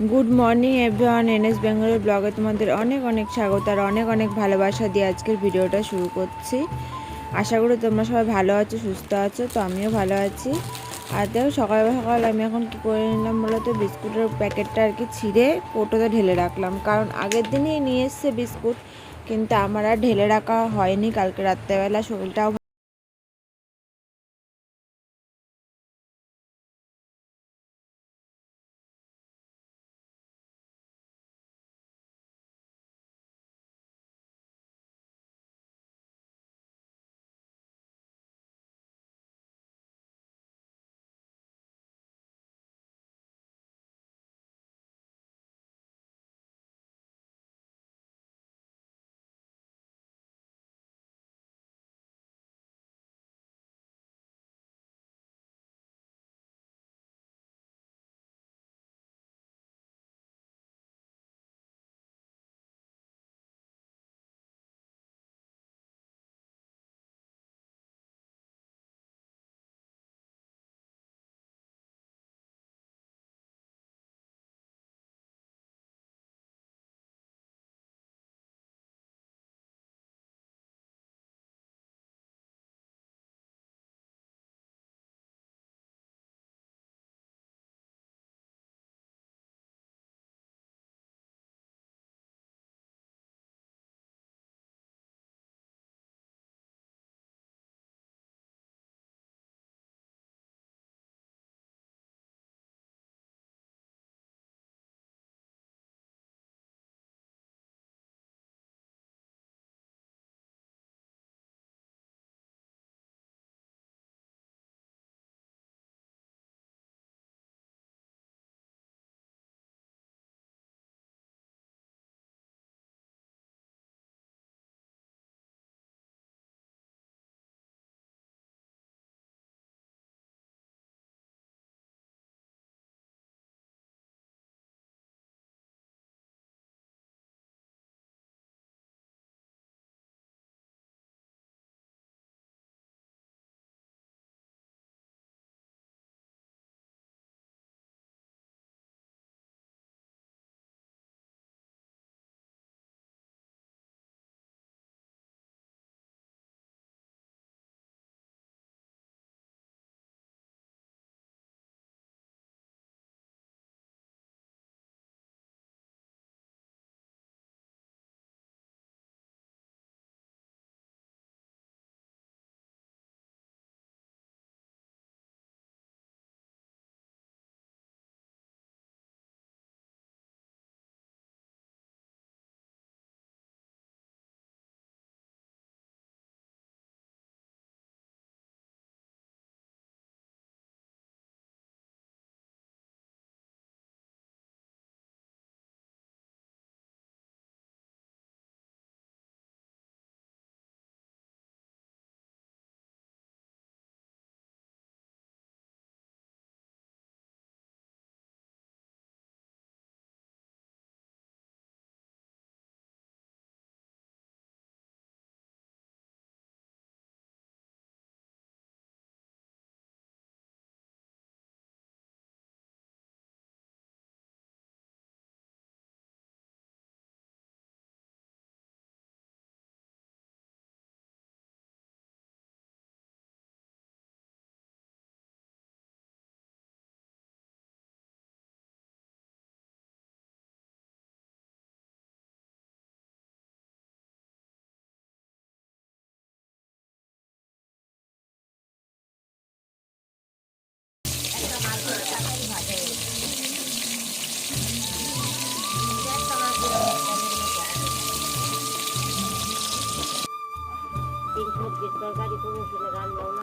Good morning everyone, NS বেঙ্গলের ব্লগে তোমাদের অনেক অনেক স্বাগত আর অনেক অনেক ভালোবাসা দিয়ে আজকের ভিডিওটা শুরু করছি। আশা করি তোমরা সবাই ভালো আছো, সুস্থ আছো। তো আমিও ভালো আছি। আর দেখো সকাল সকাল আমি এখন কী করে নিলাম বলতো, বিস্কুটের প্যাকেটটা আর কি ছিঁড়ে কৌটোতে ঢেলে রাখলাম, কারণ আগের দিনই নিয়ে এসছে বিস্কুট, কিন্তু আমার আর ঢেলে রাখা হয়নি। কালকে রাত্রেবেলা শরীরটাও তরকারি করেছিল রান্নাও না।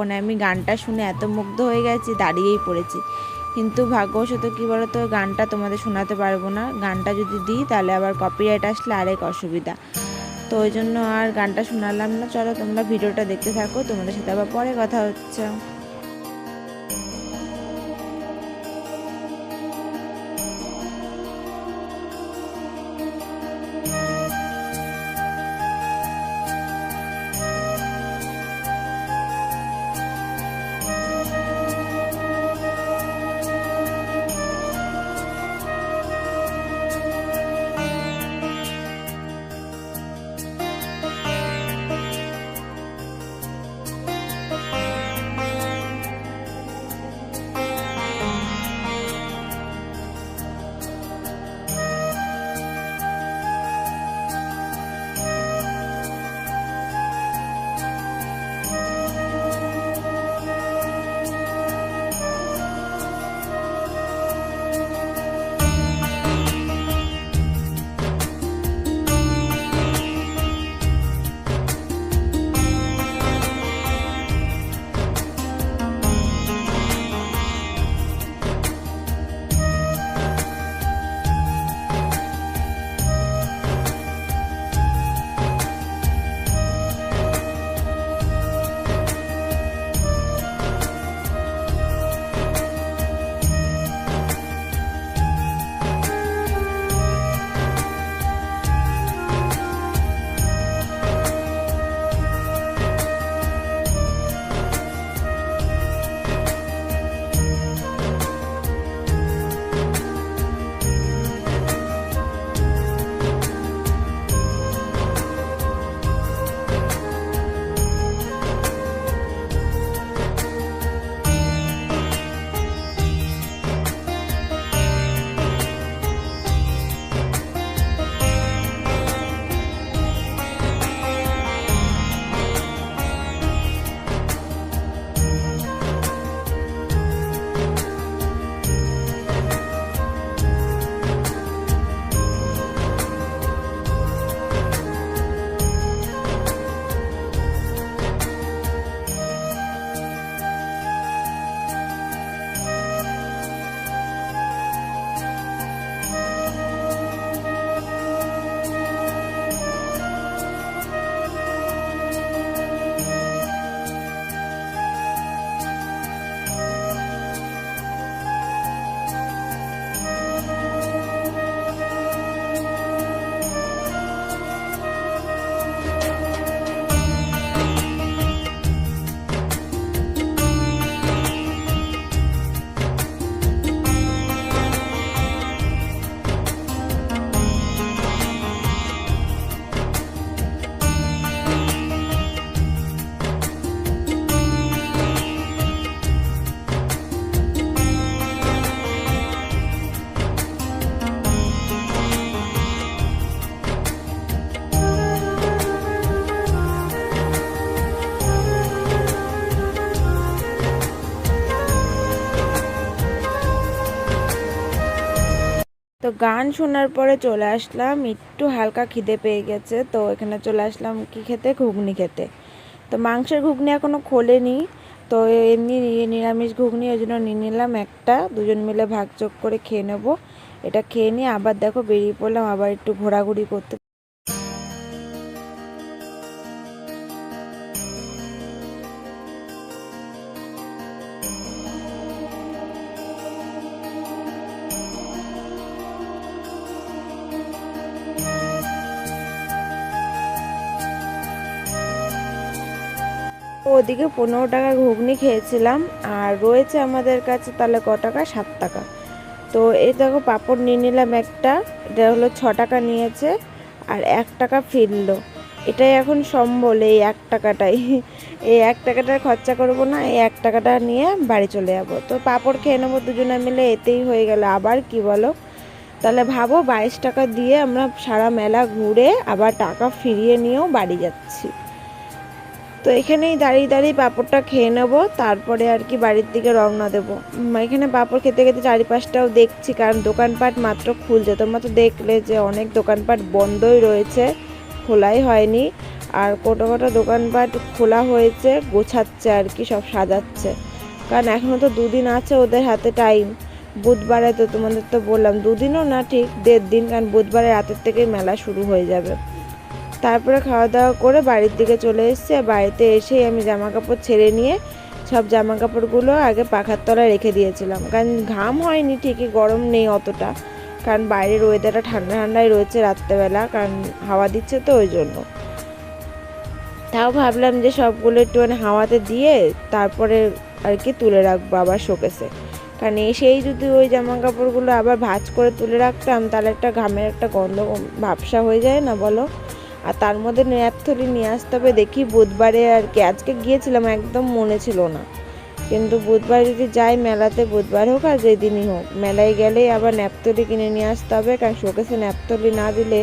ফোনে আমি গানটা শুনে এত মুগ্ধ হয়ে গেছি, দাঁড়িয়েই পড়েছি। কিন্তু ভাগ্যবশত কী বলো তো, গানটা তোমাদের শোনাতে পারবো না। গানটা যদি দিই তাহলে আবার কপিরাইট আসলে আরেক অসুবিধা। তো ওই জন্য আর গানটা শোনালাম না। চলো তোমরা ভিডিওটা দেখতে থাকো, তোমাদের সাথে আবার পরে কথা হচ্ছে। তো গান শোনার পরে চলে আসলাম, একটু হালকা খিদে পেয়ে গেছে, তো এখানে চলে আসলাম কি খেতে, ঘুগনি খেতে। তো মাংসের ঘুগনি এখনও খোলেনি, তো এমনি নিরামিষ ঘুগনি, ওই জন্য নিয়ে নিলাম একটা, দুজন মিলে ভাগযোগ করে খেয়ে নেবো। এটা খেয়ে নিয়ে আবার দেখো বেরিয়ে পড়লাম আবার একটু ঘোরাঘুরি করতে। ওদিকে 15 টাকা ঘুগনি খেয়েছিলাম, আর রয়েছে আমাদের কাছে তাহলে ক টাকা, 7 টাকা। তো এই দেখো পাঁপড় নিয়ে নিলাম একটা, এটা হলো 6 টাকা নিয়েছে, আর 1 টাকা ফিরলো। এটাই এখন সম্বল, এই 1 টাকাটাই, এই 1 টাকাটা খরচা করবো না, এই 1 টাকাটা নিয়ে বাড়ি চলে যাবো। তো পাঁপড় খেয়ে নেবো দুজনে মিলে, এতেই হয়ে গেল। আবার কি বলো, তাহলে ভাবো 22 টাকা দিয়ে আমরা সারা মেলা ঘুরে আবার টাকা ফিরিয়ে নিয়েও বাড়ি যাচ্ছি। তো এখানেই দাঁড়িয়ে দাঁড়িয়ে পাঁপড়টা খেয়ে নেবো, তারপরে আর কি বাড়ির দিকে রওনা দেবো। এখানে পাঁপড় খেতে খেতে চারিপাশটাও দেখছি, কারণ দোকানপাট মাত্র খুলছে। তোমরা তো দেখলে যে অনেক দোকানপাট বন্ধই রয়েছে, খোলাই হয়নি। আর কোটো দোকানপাট খোলা হয়েছে, গোছাচ্ছে আর কি, সব সাজাচ্ছে। কারণ এখনও তো 2 দিন আছে ওদের হাতে টাইম। বুধবারে তো তোমাদের তো বললাম 2 দিনও না, ঠিক 1.5 দিন, কারণ বুধবারে রাতের থেকেই মেলা শুরু হয়ে যাবে। তারপরে খাওয়া দাওয়া করে বাড়ির দিকে চলে এসেছি। আর বাড়িতে এসেই আমি জামা কাপড় ছেড়ে নিয়ে সব জামা কাপড়গুলো আগে পাখার তলায় রেখে দিয়েছিলাম, কারণ ঘাম হয়নি ঠিকই, গরম নেই অতটা, কারণ বাইরের ওয়েদারটা ঠান্ডা ঠান্ডাই রয়েছে রাত্রেবেলা, কারণ হাওয়া দিচ্ছে তো ওই জন্য। তাও ভাবলাম যে সবগুলো একটুখানি হাওয়াতে দিয়ে তারপরে আর কি তুলে রাখবো আবার শোকেসে, কারণ এসেই যদি ওই জামা কাপড়গুলো আবার ভাঁজ করে তুলে রাখতাম তাহলে একটা ঘামের একটা গন্ধ ভাবসা হয়ে যায় না বলো। আর তার মধ্যে ন্যাপথলি নিয়ে আসতে হবে, দেখি বুধবারে আর কি, আজকে গিয়েছিলাম একদম মনে ছিল না, কিন্তু বুধবার যদি যাই মেলাতে, বুধবার হোক আর যেদিনই হোক, মেলায় গেলেই আবার ন্যাপথলি কিনে নিয়ে আসতে হবে, কারণ শোকেসে ন্যাপথলি না দিলে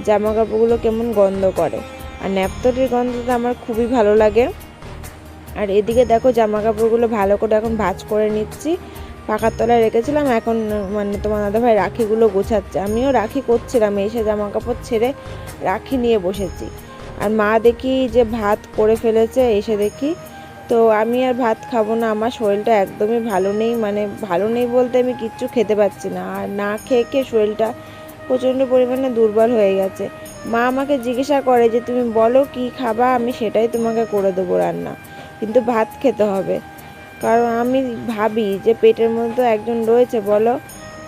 জামা কাপড়গুলো কেমন গন্ধ করে। আর ন্যাপথলির গন্ধটা আমার খুবই ভালো লাগে। আর এদিকে দেখো জামা কাপড়গুলো ভালো করে এখন ভাঁজ করে নিচ্ছি, পাখার তলায় রেখেছিলাম, এখন মানে তোমার দাদাভাই রাখিগুলো গোছাচ্ছে, আমিও রাখি করছিলাম, এসে জামা কাপড় ছেড়ে রাখি নিয়ে বসেছি। আর মা দেখি যে ভাত করে ফেলেছে, এসে দেখি তো আমি আর ভাত খাবো না, আমার শরীরটা একদমই ভালো নেই, মানে ভালো নেই বলতে আমি কিচ্ছু খেতে পাচ্ছি না, আর না খেয়ে খেয়ে শরীরটা প্রচণ্ড পরিমাণে দুর্বল হয়ে গেছে। মা আমাকে জিজ্ঞাসা করে যে তুমি বলো কি খাবা, আমি সেটাই তোমাকে করে দেবো রান্না, কিন্তু ভাত খেতে হবে, কারণ আমি ভাবি যে পেটের মধ্যে একজন রয়েছে বলো,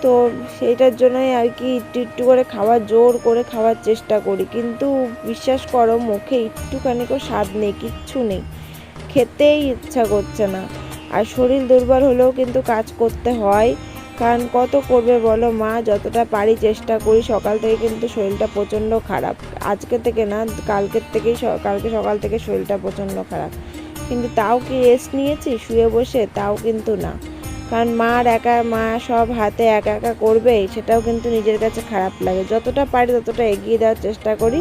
তো সেইটার জন্যই আর কি একটু একটু করে জোর করে খাওয়ার চেষ্টা করি, কিন্তু বিশ্বাস করো মুখে একটুখানিকও স্বাদ নেই, কিচ্ছু নেই, খেতেই ইচ্ছা করছে না। আর শরীর দুর্বল হলেও কিন্তু কাজ করতে হয়, কারণ কত করবে বলো, মা যতটা পারি চেষ্টা করি। সকাল থেকে কিন্তু শরীরটা প্রচণ্ড খারাপ, আজকে থেকে না, কালকে সকাল থেকে শরীরটা প্রচণ্ড খারাপ, কিন্তু তাও কি রেস্ট নিয়েছি শুয়ে বসে, তাও কিন্তু না, কারণ মা সব হাতে একা একা করবে, সেটাও কিন্তু নিজের কাছে খারাপ লাগে। যতটা পারি ততটা এগিয়ে দেওয়ার চেষ্টা করি,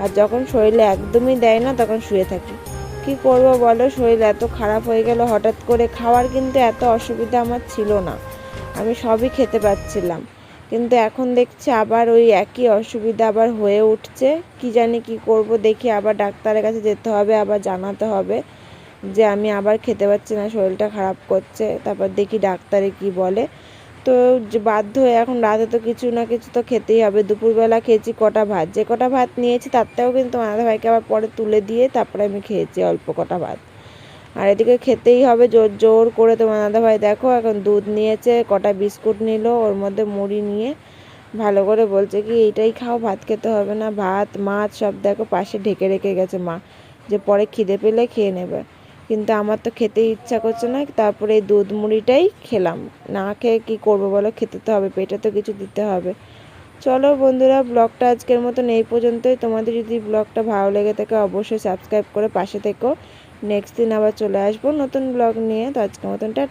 আর যখন শরীরে একদমই দেয় না তখন শুয়ে থাকি। কি করব বলো, শরীর এত খারাপ হয়ে গেল হঠাৎ করে। খাওয়ার কিন্তু এত অসুবিধা আমার ছিল না, আমি সবই খেতে পাচ্ছিলাম, কিন্তু এখন দেখছি আবার ওই একই অসুবিধা আবার হয়ে উঠছে। কি জানি কি করব, দেখি আবার ডাক্তারের কাছে যেতে হবে, আবার জানাতে হবে যে আমি আবার খেতে পাচ্ছি না, শরীরটা খারাপ করছে, তারপর দেখি ডাক্তারে কি বলে। তো বাধ্য হয়ে এখন রাতে তো কিছু না কিছু তো খেতেই হবে। দুপুরবেলা খেয়েছি কটা ভাত, যে কটা ভাত নিয়েছি তার থেকেও কিন্তু দাদা ভাইকে আবার পরে তুলে দিয়ে তারপরে আমি খেয়েছি অল্প কটা ভাত। আর এদিকে খেতেই হবে জোর জোর করে। তোমার দাদা ভাই দেখো এখন দুধ নিয়েছে, কটা বিস্কুট নিল, ওর মধ্যে মুড়ি নিয়ে ভালো করে বলছে কি এইটাই খাও, ভাত খেতে হবে না, ভাত মাছ সব দেখো পাশে ঢেকে রেখে গেছে মা, যে পরে খিদে পেলে খেয়ে নেবে, কিন্তু আমার তো খেতে ইচ্ছা করছে না। তারপরে এই দুধ মুড়িটাই খেলাম, না খেয়ে কি করবো বলো, খেতে তো হবে, পেটে তো কিছু দিতে হবে। চলো বন্ধুরা, ব্লগটা আজকের মতন এই পর্যন্তই। তোমাদের যদি ব্লগটা ভালো লেগে থাকে অবশ্যই সাবস্ক্রাইব করে পাশে থেকো। নেক্সট দিন আবার চলে আসবো নতুন ব্লগ নিয়ে। তো আজকের মতন টাটা।